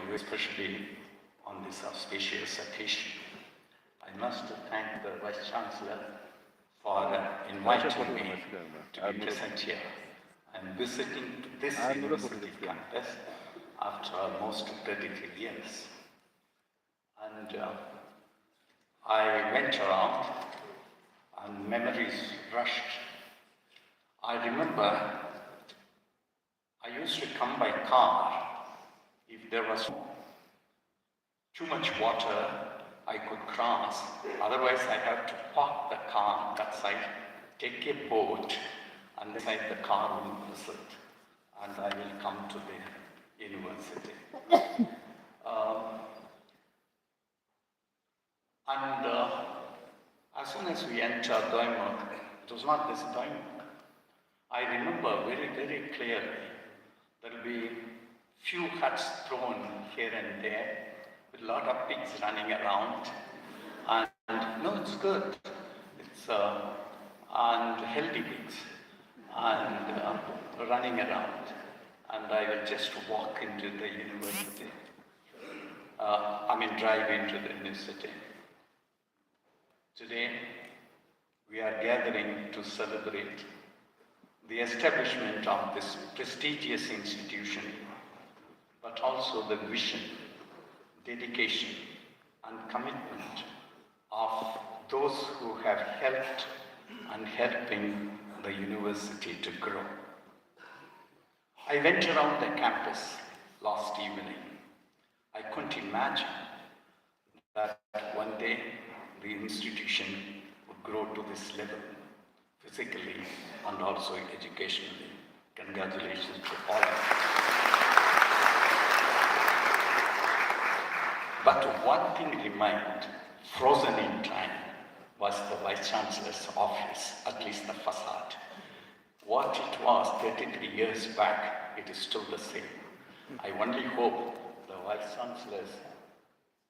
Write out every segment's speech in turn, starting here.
you, especially on this auspicious occasion. I must thank the Vice Chancellor for inviting me to be present here. I'm visiting this university campus after almost 33 years. And I went around and memories rushed. I remember I used to come by car. If there was too much water, I could cross. Otherwise, I have to park the car that side, take a boat, and inside the car will visit, and I will come to the university. As soon as we entered Doimukh, it was not this Doimukh. I remember very, very clearly there will be few huts thrown here and there with a lot of pigs running around. And no, it's good. It's and healthy pigs and running around. And I will just walk into the university. Drive into the university. Today, we are gathering to celebrate the establishment of this prestigious institution, but also the vision, dedication, and commitment of those who have helped and helping the university to grow. I went around the campus last evening. I couldn't imagine that one day the institution would grow to this level, physically and also educationally. Congratulations to all of you. But one thing remained frozen in time was the Vice Chancellor's office, at least the facade. What it was 33 years back, it is still the same. I only hope the Vice Chancellors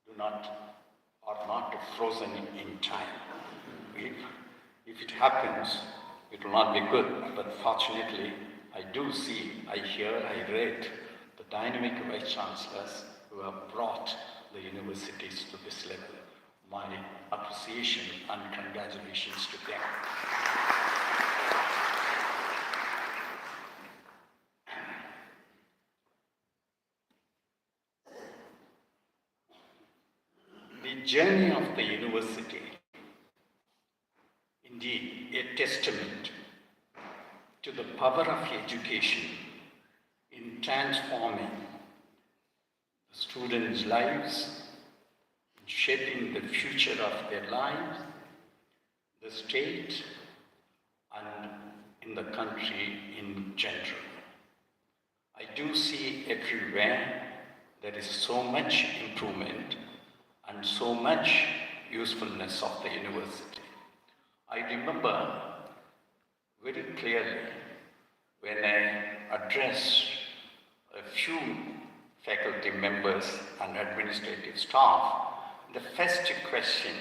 are not frozen in time. If it happens, it will not be good, but fortunately, I do see, I hear, I read the dynamic Vice Chancellors who have brought the universities to this level. My appreciation and congratulations to them. The journey of the university, indeed a testament to the power of education in transforming the students' lives, shaping the future of their lives, the state, and in the country in general. I do see everywhere there is so much improvement and so much usefulness of the university. I remember very clearly when I addressed a few faculty members and administrative staff, the first question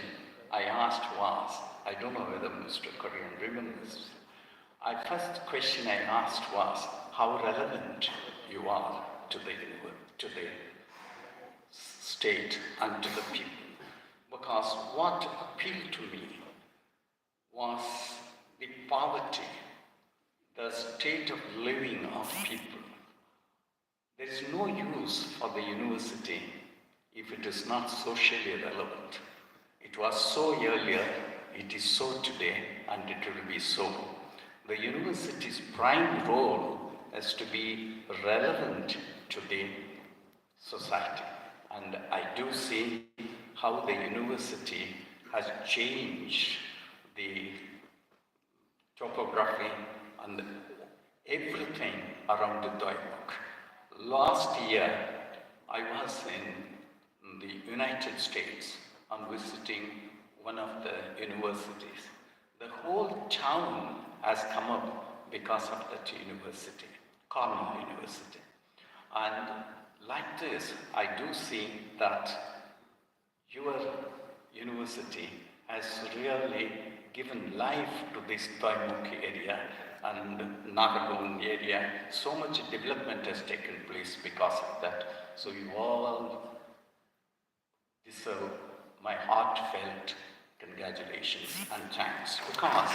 I asked was, I don't know whether Mr. Korean remembers, the first question I asked was how relevant you are to the state and to the people. Because what appealed to me was the poverty, the state of living of people. There is no use for the university if it is not socially relevant. It was so earlier, it is so today, and it will be so. The university's prime role is to be relevant to the society. And I do see how the university has changed the topography and everything around the Doimukh. Last year, I was in the United States and visiting one of the universities. The whole town has come up because of that university, Cornell University. And like this, I do see that your university has really given life to this Doimukh area and Nagarjuna area. So much development has taken place because of that. So you all deserve my heartfelt congratulations and thanks, because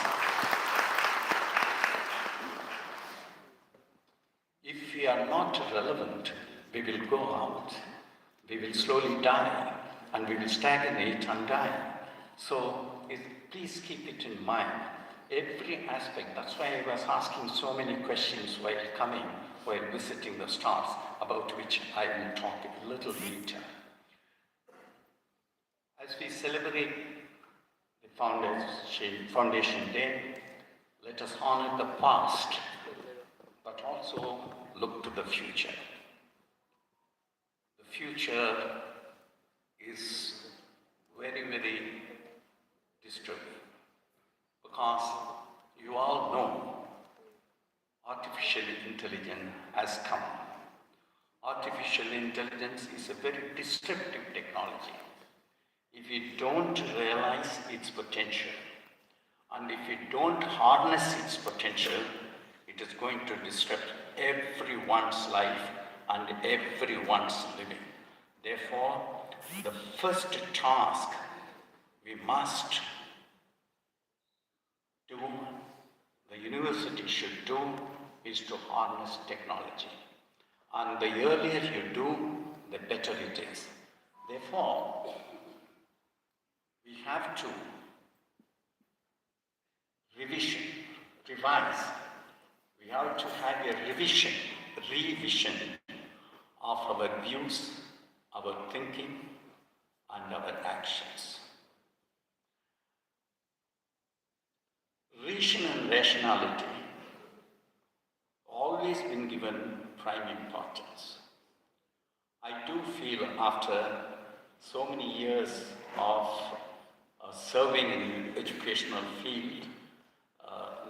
if we are not relevant, we will go out, we will slowly die, and we will stagnate and die. So please keep it in mind, every aspect. That's why I was asking so many questions while coming, while visiting the stars, about which I will talk a little later. As we celebrate the Foundation Day, let us honor the past, but also look to the future. The future is very, very disturbing, because you all know artificial intelligence has come. Artificial intelligence is a very disruptive technology. If we don't realize its potential, and if we don't harness its potential, it is going to disrupt everyone's life and everyone's living. Therefore, the first task we must do, the university should do, is to harness technology. And the earlier you do, the better it is. Therefore, we have to revise. We have to have a revision of our views, our thinking, and our actions. Reason and rationality always been given prime importance. I do feel after so many years of serving in the educational field,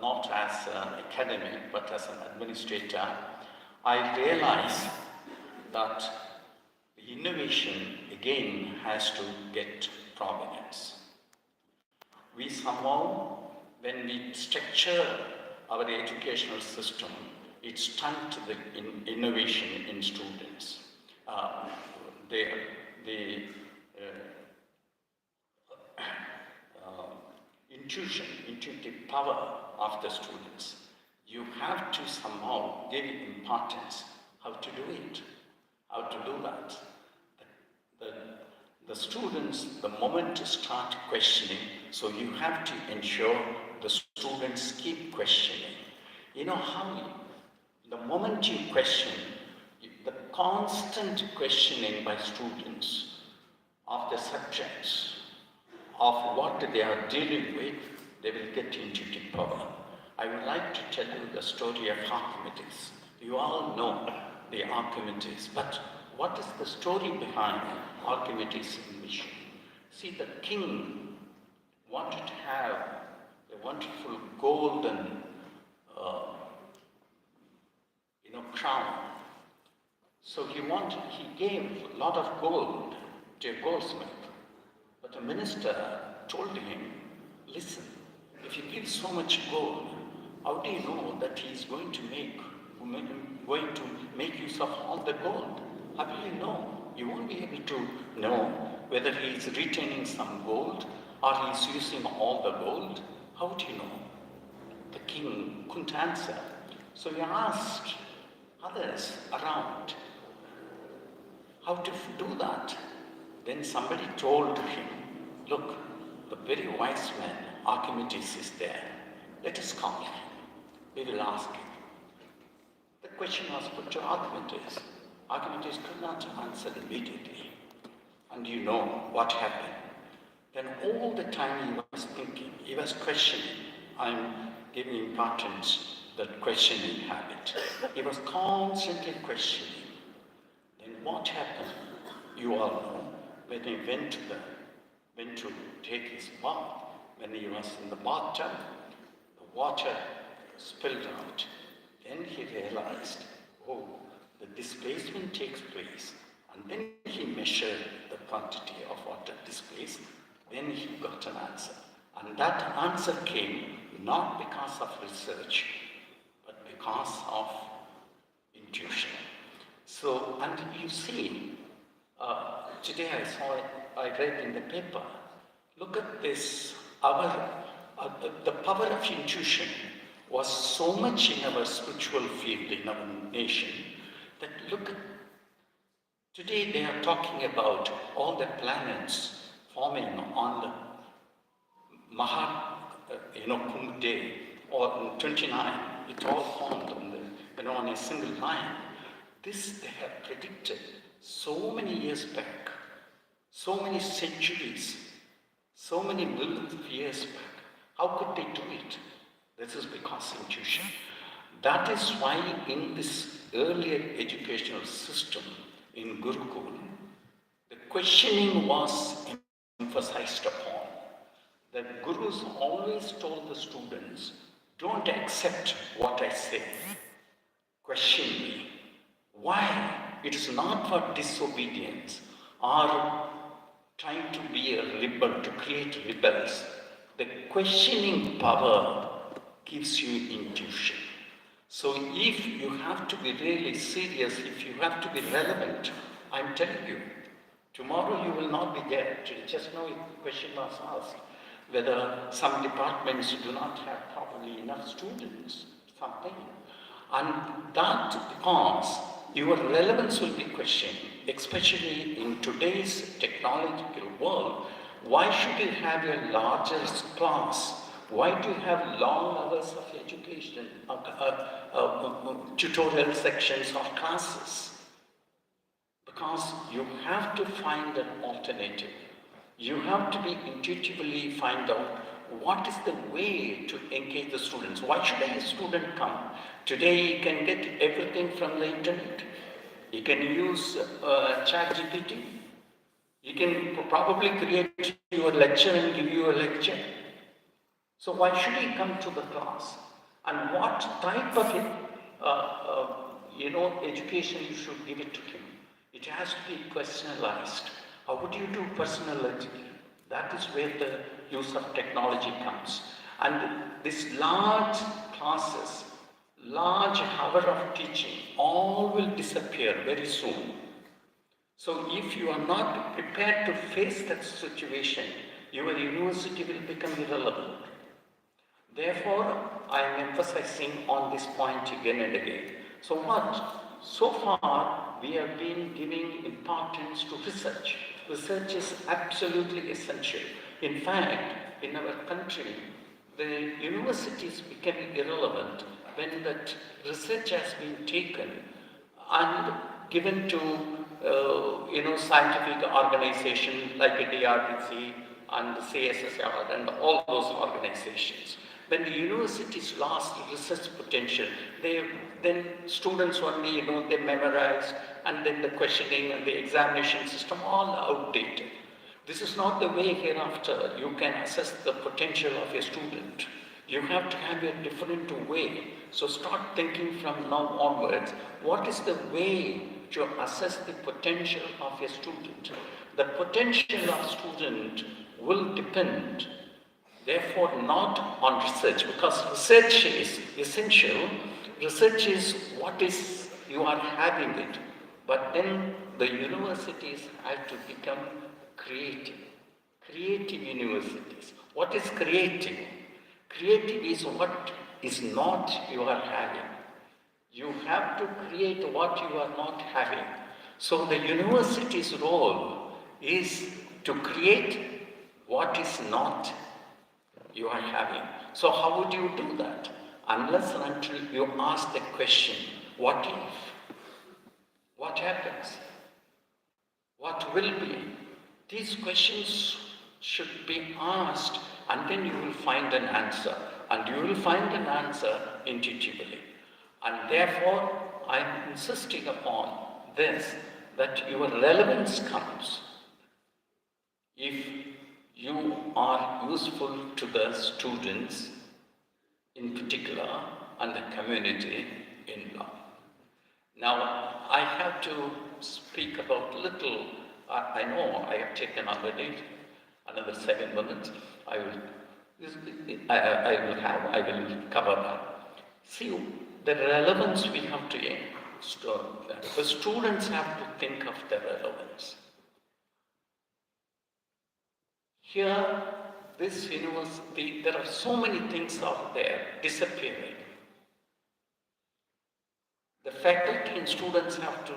not as an academic but as an administrator, I realize that the innovation again has to get provenance. We somehow, when we structure our educational system, it stunts the innovation in students. Intuitive power of the students. You have to somehow give importance how to do it, how to do that. The students, the moment to start questioning, so you have to ensure the students keep questioning. You know how the moment you question, the constant questioning by students of the subjects, of what they are dealing with, they will get intuitive power. I would like to tell you the story of Archimedes. You all know the Archimedes, but what is the story behind Archimedes' invention? See, the king wanted to have a wonderful golden crown. So he gave a lot of gold to a goldsmith. But the minister told him, listen, if you give so much gold, how do you know that he is going to make use of all the gold? How will you know? You won't be able to know whether he is retaining some gold or he is using all the gold. How do you know? The king couldn't answer. So he asked others around how to do that. Then somebody told him, look, the very wise man, Archimedes, is there. Let us call him. We will ask him. The question was put to Archimedes. Archimedes could not answer immediately. And you know what happened. Then all the time he was thinking, he was questioning. I'm giving importance to that questioning habit. He was constantly questioning. Then what happened? You all know. When he went to take his bath, when he was in the bathtub, the water spilled out. Then he realized, oh, the displacement takes place. And then he measured the quantity of water displaced. Then he got an answer. And that answer came not because of research, because of intuition. So, and you see, today I read in the paper, look at this, the power of intuition was so much in our spiritual field in our nation that look at, today they are talking about all the planets forming on the Kumbh Day, or 29, it all formed on on a single line. This they have predicted so many years back, so many centuries, so many millions of years back. How could they do it? This is because intuition. That is why in this earlier educational system in Gurukul, the questioning was emphasized upon. The gurus always told the students, don't accept what I say. Question me. Why? It is not for disobedience or trying to be a rebel, to create rebels. The questioning power gives you intuition. So if you have to be really serious, if you have to be relevant, I'm telling you, tomorrow you will not be there. Just now a question was asked whether some departments do not have probably enough students, something. And that because your relevance will be questioned, especially in today's technological world. Why should you have a larger class? Why do you have long hours of education, tutorial sections or classes? Because you have to find an alternative. You have to be intuitively find out what is the way to engage the students. Why should a student come? Today you can get everything from the internet. You can use ChatGPT. You can probably create your lecture and give you a lecture. So why should he come to the class? And what type of education you should give it to him? It has to be personalized. How would you do personalized? That is where the use of technology comes. And these large classes, large hour of teaching, all will disappear very soon. So if you are not prepared to face that situation, your university will become irrelevant. Therefore, I am emphasizing on this point again and again. So what? So far, we have been giving importance to research. Research is absolutely essential. In fact, in our country, the universities became irrelevant when that research has been taken and given to scientific organizations like the DRDC and the CSSR and all those organizations. When the universities lost research potential, then students only, they memorized, and then the questioning and the examination system all outdated. This is not the way hereafter you can assess the potential of a student. You have to have a different way. So start thinking from now onwards, what is the way to assess the potential of a student? The potential of student will depend, therefore, not on research, because research is essential. Research is what is you are having it. But then the universities have to become creative. Creative universities. What is creative? Creative is what is not you are having. You have to create what you are not having. So the university's role is to create what is not you are having. So how would you do that? Unless and until you ask the question, what if? What happens? What will be? These questions should be asked, and then you will find an answer. And you will find an answer intuitively. And therefore, I am insisting upon this, that your relevance comes if you are useful to the students in particular and the community in law. Now, I have to speak about little, I know I have taken already another 7 minutes. I will cover that. See, the relevance we have to store. The students have to think of the relevance. Here, this university, there are so many things out there disappearing. The faculty and students have to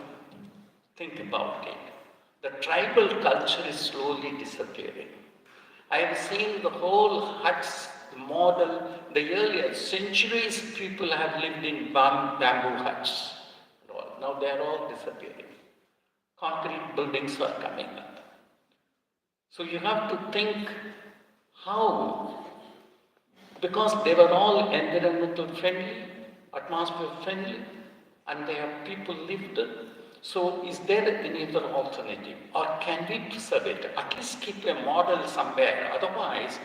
think about it. The tribal culture is slowly disappearing. I have seen the whole huts, the model, the earlier centuries people have lived in bamboo huts. Now they are all disappearing. Concrete buildings are coming up. So you have to think how, because they were all environmental friendly, atmosphere friendly, and they have people lived. So is there any other alternative? Or can we preserve it? At least keep a model somewhere. Otherwise,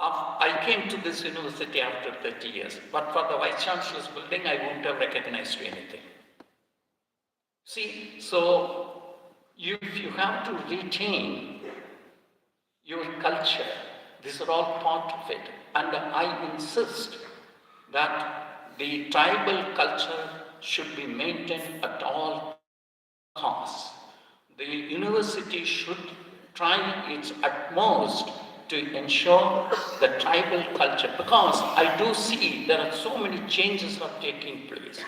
I came to this university after 30 years, but for the Vice Chancellor's building, I wouldn't have recognized anything. See, so if you have to retain your culture, these are all part of it. And I insist that the tribal culture should be maintained at all costs. The university should try its utmost to ensure the tribal culture, because I do see there are so many changes are taking place,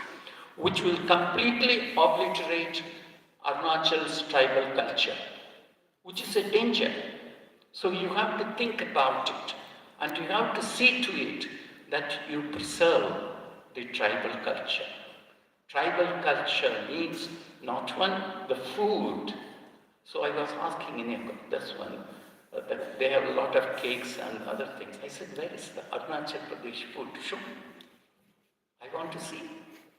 which will completely obliterate Arunachal's tribal culture, which is a danger. So you have to think about it, and you have to see to it that you preserve the tribal culture. Tribal culture means not one, the food. So I was asking in this one, that they have a lot of cakes and other things. I said, where is the Arunachal Pradesh food? Show me. I want to see.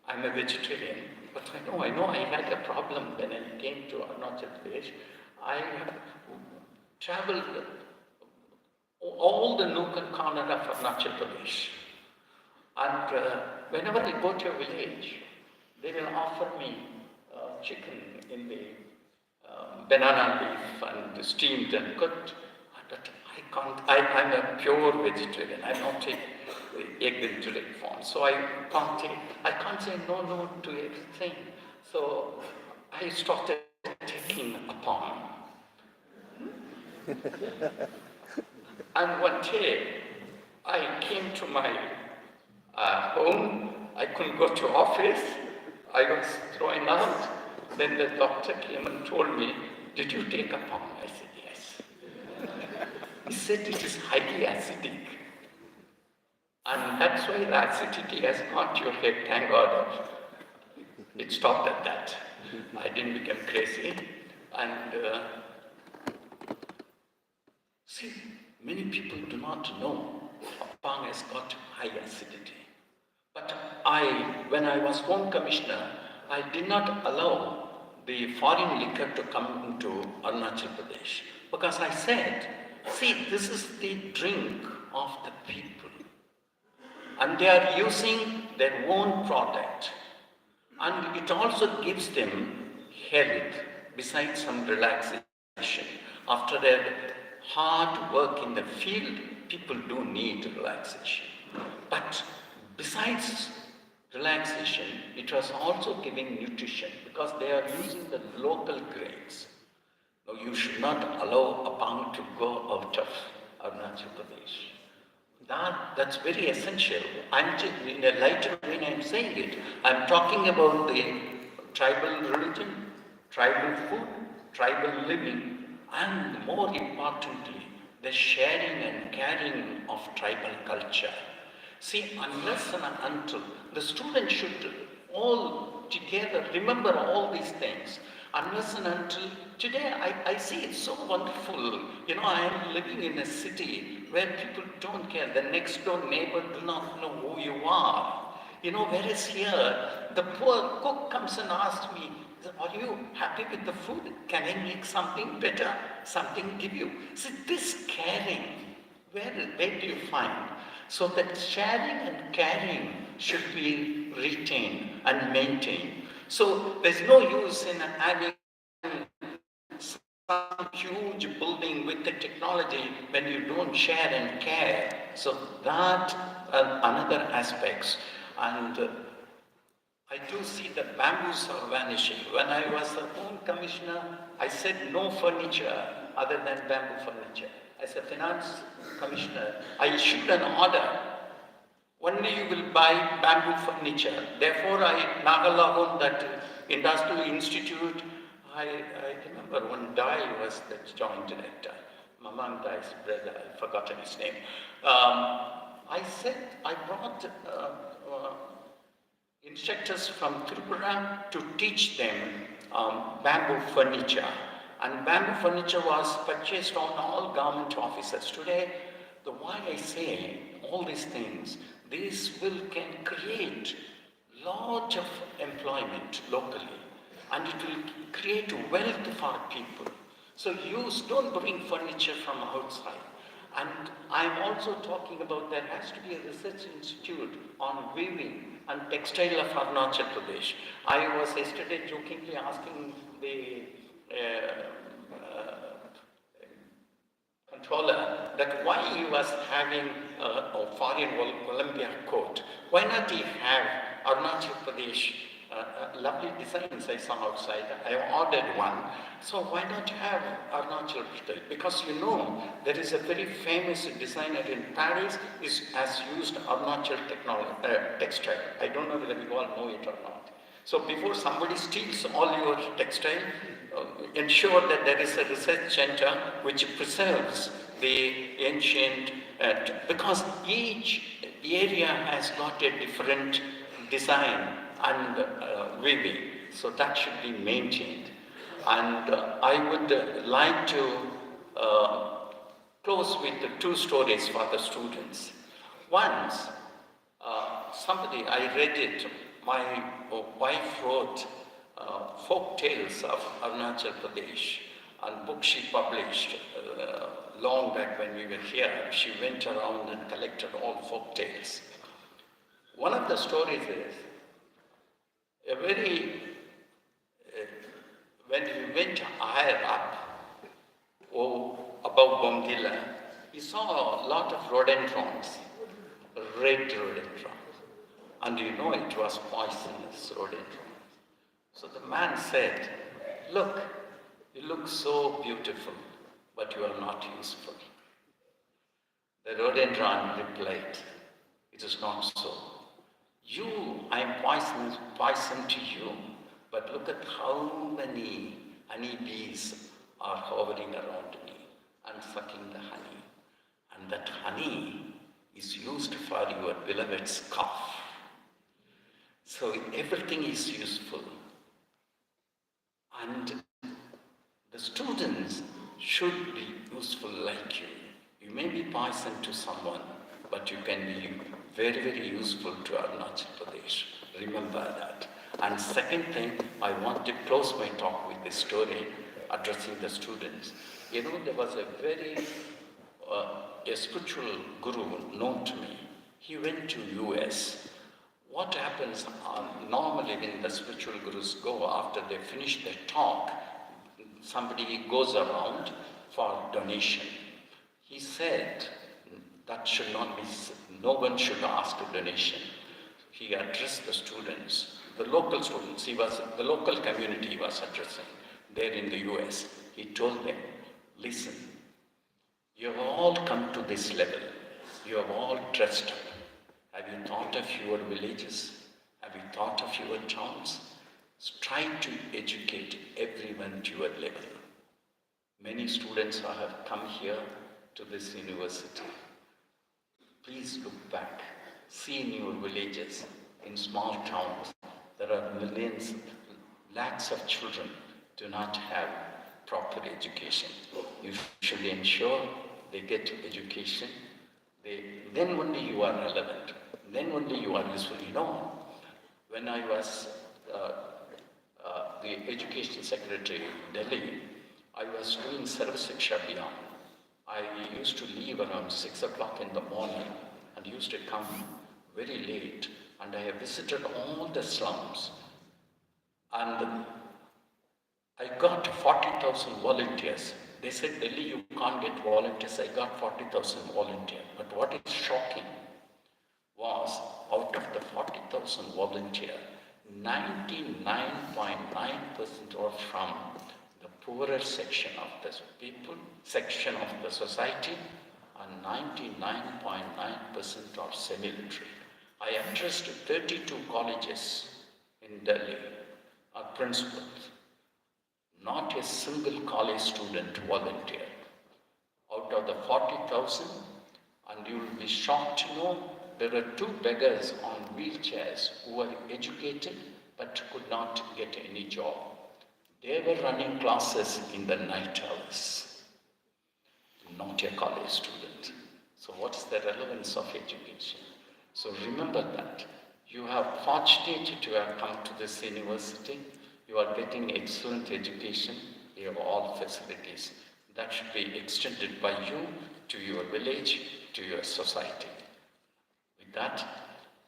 I'm a vegetarian, but I know I had a problem when I came to Arunachal Pradesh. I have traveled all the nook and corner of Arunachal Pradesh. And whenever I go to a village, they will offer me chicken in the banana leaf and steamed and cooked. But I'm a pure vegetarian. I don't take egg in direct form. So I can't say no to everything. So I started taking a palm. And one day, I came to my home. I couldn't go to office. I was thrown out. Then the doctor came and told me, did you take a palm? I said, yes. He said, it is highly acidic. And that's why the acidity has got your head, thank God. It stopped at that. I didn't become crazy. And see, many people do not know Appam has got high acidity. But when I was Home Commissioner, I did not allow the foreign liquor to come into Arunachal Pradesh. Because I said, see, this is the drink of the people. And they are using their own product. And it also gives them health, besides some relaxation. After their hard work in the field, people do need relaxation. But besides relaxation, it was also giving nutrition, because they are using the local grains. Now, you should not allow a palm to go out of Arunachal Pradesh. That's very essential. In a lighter vein, I'm saying it. I'm talking about the tribal religion, tribal food, tribal living, and more importantly, the sharing and caring of tribal culture. See, unless and until the students should all together remember all these things, unless and until today I see it's so wonderful. I am living in a city where people don't care. The next door neighbor do not know who you are. Whereas here, the poor cook comes and asks me, are you happy with the food? Can I make something better? Something give you? See, this caring, where do you find? So that sharing and caring should be retained and maintained. So there's no use in having some huge building with the technology when you don't share and care. So that another aspects. And I do see that bamboos are vanishing. When I was the home commissioner, I said no furniture other than bamboo furniture. As a finance commissioner, I issued an order. Only you will buy bamboo furniture. Therefore, Nagalahun, that industrial institute, I remember when Dai was the joint director, Mamang Dai's brother, I've forgotten his name. I brought instructors from Tripura to teach them bamboo furniture. And bamboo furniture was purchased on all government offices. Today, why I say all these things, this can create lot of employment locally, and it will create wealth for people. So don't bring furniture from outside. And I'm also talking about there has to be a research institute on weaving and textile of Arunachal Pradesh. I was yesterday jokingly asking the controller that why he was having a foreign Olympic coat. Why not he have Arunachal Pradesh lovely designs I saw outside. I ordered one. So why not have Arunachal Pradesh? Because there is a very famous designer in Paris has used Arunachal textile. I don't know whether you all know it or not. So before somebody steals all your textile, ensure that there is a research center which preserves the ancient, because each area has got a different design and weaving, so that should be maintained. And I would like to close with the two stories for the students. Once, I read it, my wife wrote folk tales of Arunachal Pradesh, and book she published long back when we were here. She went around and collected all folk tales. One of the stories is when we went higher up, above Bomdila, we saw a lot of rhododendrons, red rhododendrons. And it was poisonous rhododendron. So the man said, "Look, you look so beautiful, but you are not useful." The rhododendron replied, "It is not so. I am poison to you, but look at how many honeybees are hovering around me and sucking the honey. And that honey is used for your beloved's cough." So everything is useful. And the students should be useful like you. You may be poison to someone, but you can be very, very useful to Arunachal Pradesh. Remember that. And second thing, I want to close my talk with this story addressing the students. There was a very a spiritual guru known to me. He went to US. What happens normally when the spiritual gurus go after they finish their talk, somebody goes around for donation. He said that should not be, no one should ask a donation. He addressed the students, the local students, the local community he was addressing there in the US. He told them, "Listen, you have all come to this level. You have all dressed up. Have you thought of your villages? Have you thought of your towns? Try to educate everyone to your level." Many students have come here to this university. Please look back. See in your villages, in small towns, there are millions, lakhs of children do not have proper education. You should ensure they get education. Then only you are relevant. Then only you are useful. When I was the Education Secretary in Delhi, I was doing Sarva Shiksha Abhiyan. I used to leave around 6 o'clock in the morning and used to come very late, and I have visited all the slums. And I got 40,000 volunteers They said, Delhi, you can't get volunteers. I got 40,000 volunteers. But what is shocking was, out of the 40,000 volunteers, 99.9% were from the poorer section of the section of the society, and 99.9% are semi-literate. I addressed 32 colleges in Delhi, our principals. Not a single college student volunteered. Out of the 40,000, and you will be shocked to know, there were 2 beggars on wheelchairs who were educated but could not get any job. They were running classes in the night hours. Not a college student. So what's the relevance of education? So remember that. You are fortunate to have come to this university. You are getting excellent education. You have all facilities. That should be extended by you to your village, to your society. With that,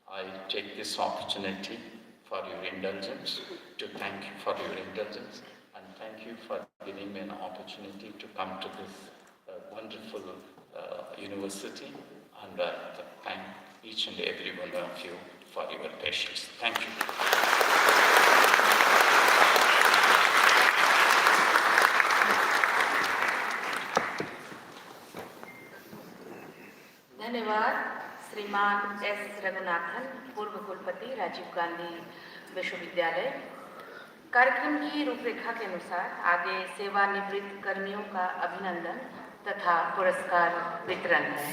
I take this opportunity for your indulgence, to thank you for your indulgence, and thank you for giving me an opportunity to come to this wonderful university, and thank each and every one of you for your patience. Thank you. धन्यवाद श्रीमान S Raghunathan, पूर्व कुलपति राजीव गांधी विश्वविद्यालय। कार्यक्रम की रूपरेखा के अनुसार आगे सेवानिवृत्त कर्मियों का अभिनंदन तथा पुरस्कार वितरण है।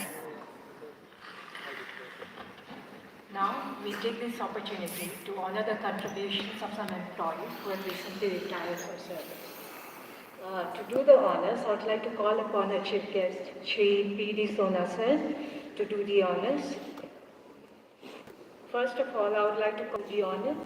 Now we take this opportunity to honor the contributions of some employees who have recently retired for service. To do the honors, I would like to call upon our chief guest, Shri P.D. Sona sir, to do the honors. First of all, I would like to call the honors